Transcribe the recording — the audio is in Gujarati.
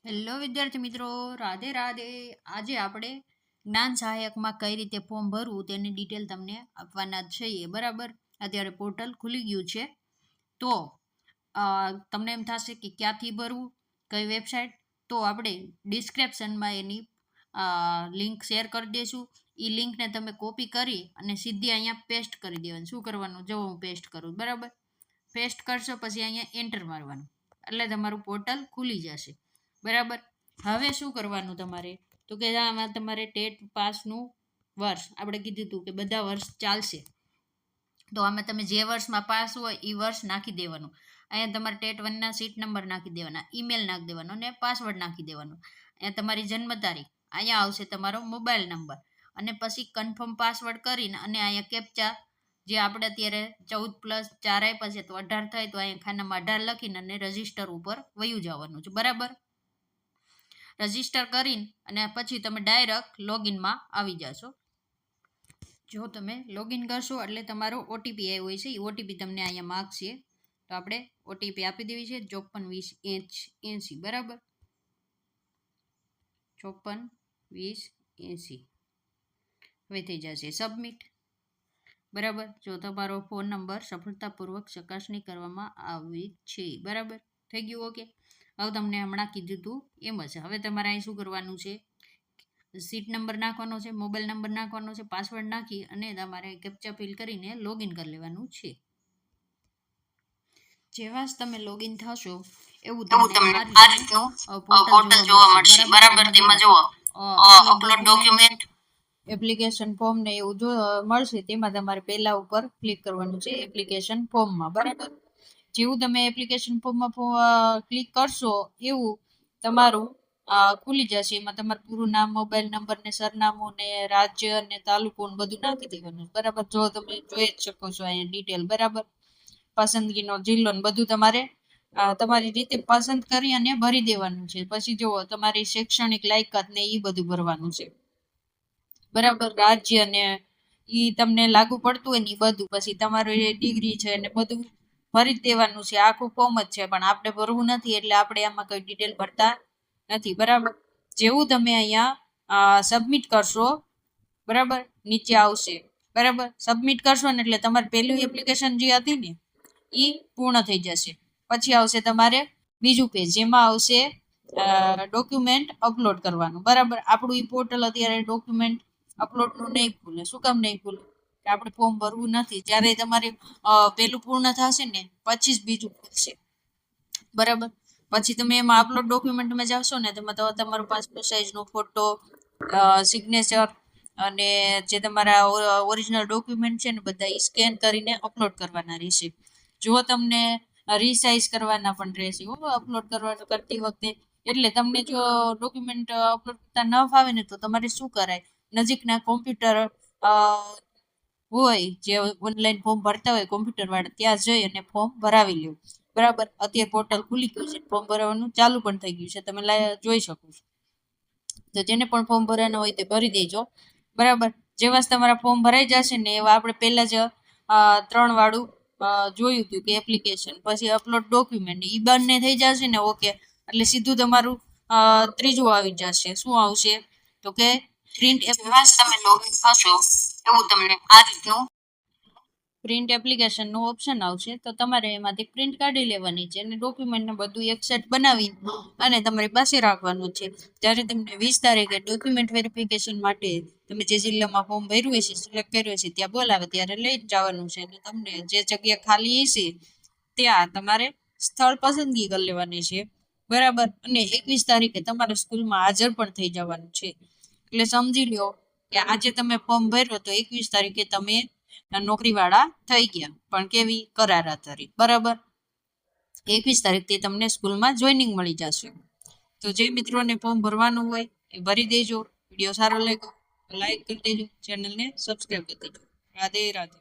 હેલો વિદ્યાર્થી મિત્રો, રાધે રાધે. આજે આપણે જ્ઞાન સહાયકમાં કઈ રીતે ફોર્મ ભરવું તેની ડિટેલ તમને આપવાના જ છીએ. બરાબર, અત્યારે પોર્ટલ ખુલી ગયું છે. તો તમને એમ થશે કે ક્યાંથી ભરવું, કઈ વેબસાઇટ. તો આપણે ડિસ્ક્રિપ્શનમાં એની લિંક શેર કરી દઈશું. એ લિંકને તમે કોપી કરી અને સીધી અહીંયા પેસ્ટ કરી દેવાનું. શું કરવાનું, જો હું પેસ્ટ કરું, બરાબર. પેસ્ટ કરશો પછી અહીંયા એન્ટર મારવાનું, એટલે તમારું પોર્ટલ ખુલી જશે. બરાબર. હવે શું કરવાનું તમારે, તો કે આમાં તમારે ટેટ પાસનું વર્ષ આપણે કીધું હતું કે બધા વર્ષ ચાલશે. તો આમાં તમે જે વર્ષમાં પાસ હોય એ વર્ષ નાખી દેવાનું. અહીંયા તમારે ટેટ 1ના સીટ નંબર નાખી દેવાના, ઈમેલ નાખી દેવાનો અને પાસવર્ડ નાખી દેવાનો. અહીંયા તમારી જન્મ તારીખ, અહીંયા આવશે તમારો મોબાઈલ નંબર અને પછી કન્ફર્મ પાસવર્ડ કરીને અને અહીંયા કેપ્ચા જે આપણે અત્યારે 14+4 આપ્યા છે તો 18 થાય તો અહીંયા ખાનામાં 18 લખીને અને રજીસ્ટર ઉપર વયું જવાનું છે. બરાબર. રજીસ્ટર કરીને અને પછી તમે ડાયરેક્ટ લોગિનમાં આવી જશો. જો તમે લોગિન કરશો એટલે તમારો ઓટીપી આવ્યો હોય છે, એ ઓટીપી તમને અહીંયા માગશે. તો આપણે ઓટીપી આપી દેવી છે 542080. બરાબર, 542080. હવે થઈ જશે સબમિટ. બરાબર. જો તમારો ફોન નંબર સફળતાપૂર્વક ચકાસણી કરવામાં આવી છે. બરાબર, થઈ ગયું. ઓકે. હવે તમને હમણાં કીધું હતું એમ જ હવે તમારે અહીં શું કરવાનું છે, સીટ નંબર નાખવાનો છે, મોબાઈલ નંબર નાખવાનો છે, પાસવર્ડ નાખી અને તમારે કેપ્ચા ફિલ કરીને લોગિન કરી લેવાનું છે. જેવા જ તમે લોગિન થશો એવું તમને આ રીતનું પોર્ટલ જોવા મળશે. બરાબર. તેમાં જુઓ અપલોડ ડોક્યુમેન્ટ, એપ્લિકેશન ફોર્મ ને એવું જો મળશે. તેમાં તમારે પહેલા ઉપર ક્લિક કરવાનું છે એપ્લિકેશન ફોર્મમાં. બરાબર. જેવું તમે એપ્લિકેશન ફોર્મમાં ક્લિક કરશો એવું તમારું ખુલી જશે. એમાં તમારું પૂરું નામ, મોબાઈલ નંબર ને સરનામું ને રાજ્ય ને તાલુકો ને બધું નાખી દેવાનું. બરાબર. જો તમે જોઈ જ શકો છો અહીંયા ડિટેલ. બરાબર. પસંદગીનો જિલ્લો ને બધું તમારે તમારી રીતે પસંદ કરી અને ભરી દેવાનું છે. પછી જુઓ તમારી શૈક્ષણિક લાયકાત ને એ બધું ભરવાનું છે. બરાબર. રાજ્ય ને એ તમને લાગુ પડતું હોય ને એ બધું, પછી તમારું ડિગ્રી છે ને બધું ભરી દેવાનું છે. આખું ફોર્મ જ છે પણ આપણે ભરવું નથી એટલે આપણે આમાં કઈ ડિટેલ ભરતા નથી. બરાબર. જેવું તમે અહીંયા સબમિટ કરશો, બરાબર, નીચે આવશે. બરાબર. સબમિટ કરશો ને એટલે તમારે પહેલું એપ્લિકેશન જે હતી ને એ પૂર્ણ થઈ જશે. પછી આવશે તમારે બીજું પેજ, જેમાં આવશે ડોક્યુમેન્ટ અપલોડ કરવાનું. બરાબર. આપણું એ પોર્ટલ અત્યારે ડોક્યુમેન્ટ અપલોડનું નહીં ખુલે. શું કામ નહીં ખુલે? કે આપણે ફોર્મ ભરવું નથી. જ્યારે તમારે પેલું પૂર્ણ થશે ને પછી જ બીજું ખુલશે. બરાબર. પછી તમે એમાં અપલોડ ડોક્યુમેન્ટમાં જાશો ને તેમાં તમારો પાસપોર્ટ સાઇઝનો ફોટો, સિગ્નેચર અને જે તમારા ઓરિજિનલ ડોક્યુમેન્ટ છે ને બધા સ્કેન કરીને અપલોડ કરવાના રહેશે. જો તમને રીસાઇઝ કરવાના પણ રહેશે અપલોડ કરતી વખતે. એટલે તમને જો ડોક્યુમેન્ટ અપલોડ કરતા ન ફાવે ને તો તમારે શું કરાય, નજીકના કોમ્પ્યુટર હોય જે ઓનલાઈન ફોર્મ ભરતા હોય કોમ્પ્યુટર વાળા, ત્યાં જઈ અને ફોર્મ ભરાવી લેવું. બરાબર. અત્યારે પોર્ટલ ખુલી ગયું છે, ફોર્મ ભરવાનું ચાલુ પણ થઈ ગયું છે, તમે જોઈ શકો છો. તો જેને પણ ફોર્મ ભરવાના હોય તે ભરી દેજો. બરાબર. જેવા જ તમારા ફોર્મ ભરાઈ જશે ને એવા આપણે પહેલા જ 3 વાળું જોયું હતું કે એપ્લિકેશન, પછી અપલોડ ડોક્યુમેન્ટ, એ બંને થઈ જશે ને ઓકે, એટલે સીધું તમારું ત્રીજું આવી જશે. શું આવશે તો કે પ્રિન્ટ તમે લોગિન થશો એવું તમને આ રીતનું પ્રિન્ટ એપ્લિકેશનનું ઓપ્શન આવશે. તો તમારે એમાંથી પ્રિન્ટ કાઢી લેવાની છે અને ડોક્યુમેન્ટને બધું એક સેટ બનાવી અને તમારી પાસે રાખવાનું છે. જ્યારે તમને 20 તારીખે ડોક્યુમેન્ટ વેરિફિકેશન માટે તમે જે જિલ્લામાં ફોર્મ ભર્યું છે, સિલેક્ટ કર્યું છે ત્યાં બોલાવે ત્યારે લઈ જવાનું છે અને તમને જે જગ્યા ખાલી હશે ત્યાં તમારે સ્થળ પસંદગી કરી લેવાની છે. બરાબર. અને 21 તારીખે તમારે સ્કૂલમાં હાજર પણ થઈ જવાનું છે. એટલે સમજી લો કે આજે તમે ફોર્મ ભર્યો તો 21 તારીખે તમે નોકરીવાળા થઈ ગયા, પણ કેવી, કરાર આધારિત. બરાબર. 21 તારીખથી તમને સ્કૂલમાં જોઈનિંગ મળી જશે. તો જે મિત્રોને ફોર્મ ભરવાનું હોય એ ભરી દેજો. વિડીયો સારો લાગ્યો લાઈક કરી દેજો, ચેનલને સબસ્ક્રાઈબ કરી દેજો. રાધે રાધે.